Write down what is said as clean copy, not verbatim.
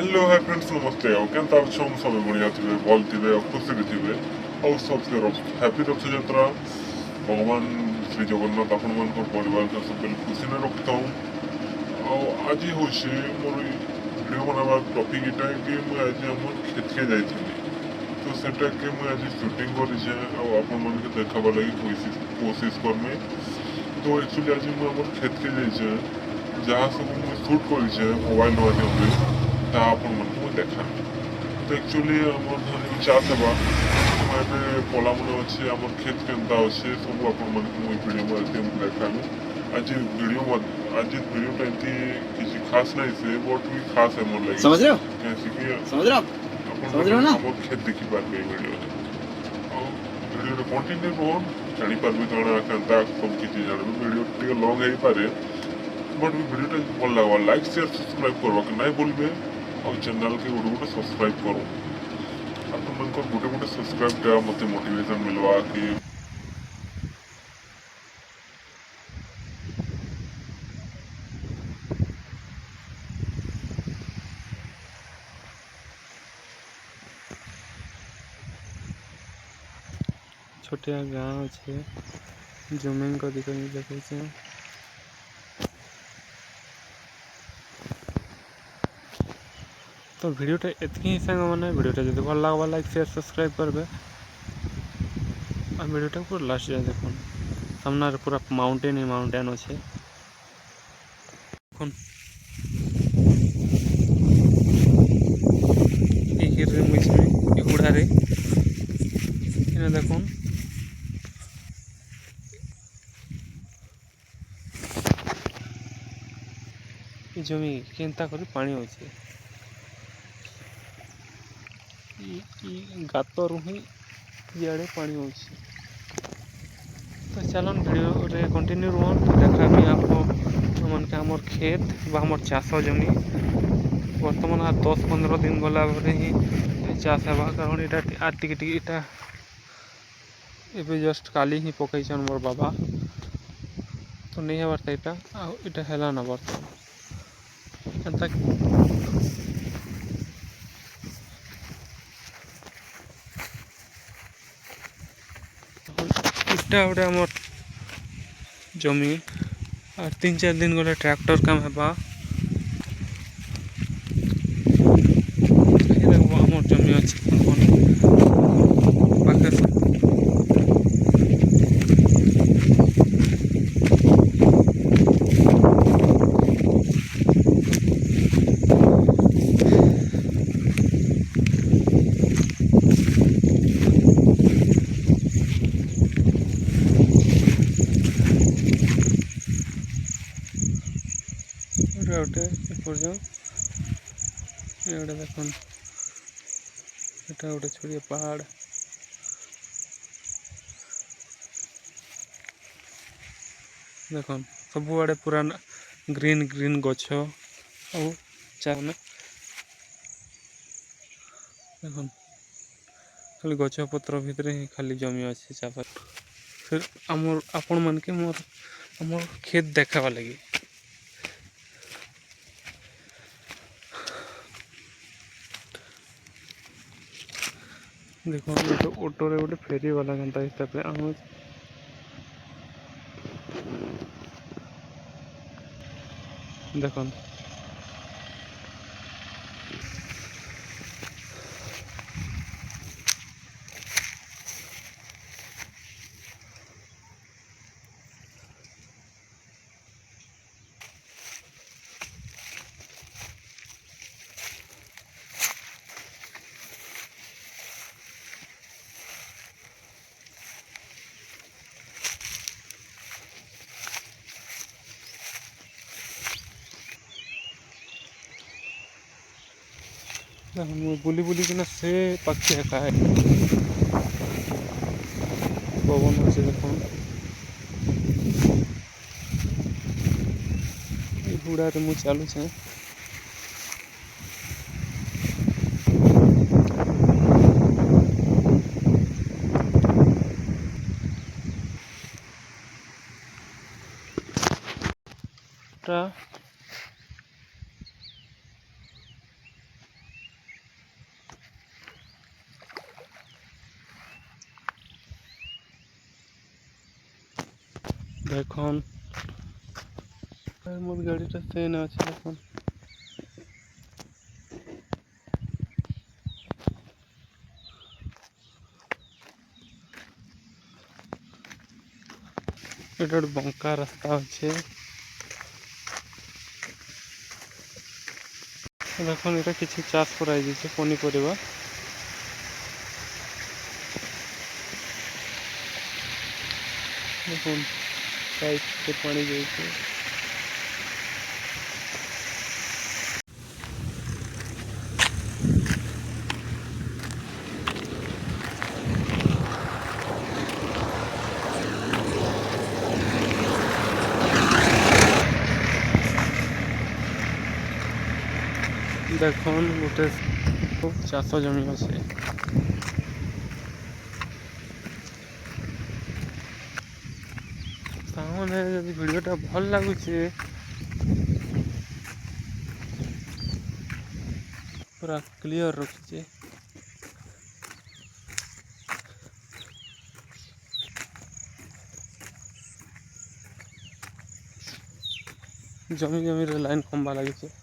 Hello hi friends नमस्ते और केनता अच्छम सब बढ़िया थे भल थे और खुशी थे और सबसे हैप्पी रथयात्रा भगवान श्री जगन्नाथ आपण मान परिवार का सब खुशी में रखता हूँ। और आज हूँ मोर भिड बनार टपिक यहाँ कि मुझे आज आम खेत के जाइए तो सेटा के मुझे आज सुटिंग कर देखार लगी कोशिश करमी। तो एक्चुअली आज मुझे खेत के जाइए जहाँ सब मुझे सुट कर मोबाइल माध्यम आपको देखा। तो एक्चुअली आम चाष हेबा मैं पला मन अच्छे आम खेत के अच्छे सब आपड़ो देखा। आज वीडियोटा एमती किसी खास नहीं से बट भी खास है मोर लगे समझ रहे हो ना आम खेत देखी पारे वीडियो कंटिन्यू रोन जापारे कौन क्या सब किसी जानवे वीडियो टे लंग हो पारे बट वीडियो भल लगा लाइक शेयर सब्सक्राइब करवा नहीं भूलबे और चैनल के गोटे गोटे सब्सक्राइब करो आप गोटे गोटे सब्सक्राइब देवा मत मोटिवेशन मिलवा कि छोटिया गाँव अच्छे जमीन को देखे तो वीडियोटा एतकी ही सांग मैंने वीडियोटा जो भल लगा लाइक शेयर सब्सक्राइब करबे और वीडियोटा पूरा लास्ट जाए देखो सामने पूरा माउंटेन ही माउंटेन अच्छे उड़ारे देखो जमी केनता कर पानी अच्छे गातर ही इे पानी अच्छे। तो चलन वीडियो रे कंटिन्यू रुहन देखा मन के आमर खेत आमर चाष जमी बर्तमान 10-15 दिन गला ही चाष हेबा कारण यहाँ टिके जस्ट काली ही पकई मोर बाबा तो नहीं हेबार इटा है ना बर्तमान इटा गोटे आम जमी और 3-4 दिन गले ट्रैक्टर काम हेबा आम जमी अच्छे गोटे देखो यहाँ गोटे छोड़िया पहाड़ देख सब आड़े पूरा ग्रीन ग्रीन गछ और चाने देख खाली गछ पत्र भितर ही खाली जमी अच्छे चापा फिर आमर आपण मान के मोर आमर खेत देखावा लगी देखो ऑटो रे गोटे फेरी वाला घंटा हिसाब से आम देख बुली बुली किना से पक्षी एका है पवन अच्छे देखो बुढ़ा रे मुझे चालू है দেখুন মোর গাড়িটা ট্রেনে আছে দেখুন। এটা ଗୋଟେ ବଙ୍କା ରାସ୍ତା ଅଛି। ଦେଖୁন এটা କିଛି ଚାଷ କରାଯାଇଛି ପନିପରିବା। দেখুন ପାଇପ୍ରେ ପାଣି ଯାଇଛି। ଦେଖୁন ଗୋଟେ ଚାଷ ଜମି ଅଛି। ସାଙ୍ଗମାନେ ଯଦି ଭିଡ଼ିଓଟା ଭଲ ଲାଗୁଛି ପୁରା କ୍ଲିଅର ରଖିଛି। ଜମିରେ ଲାଇନ୍ ଖମ୍ବା ଲାଗିଛି।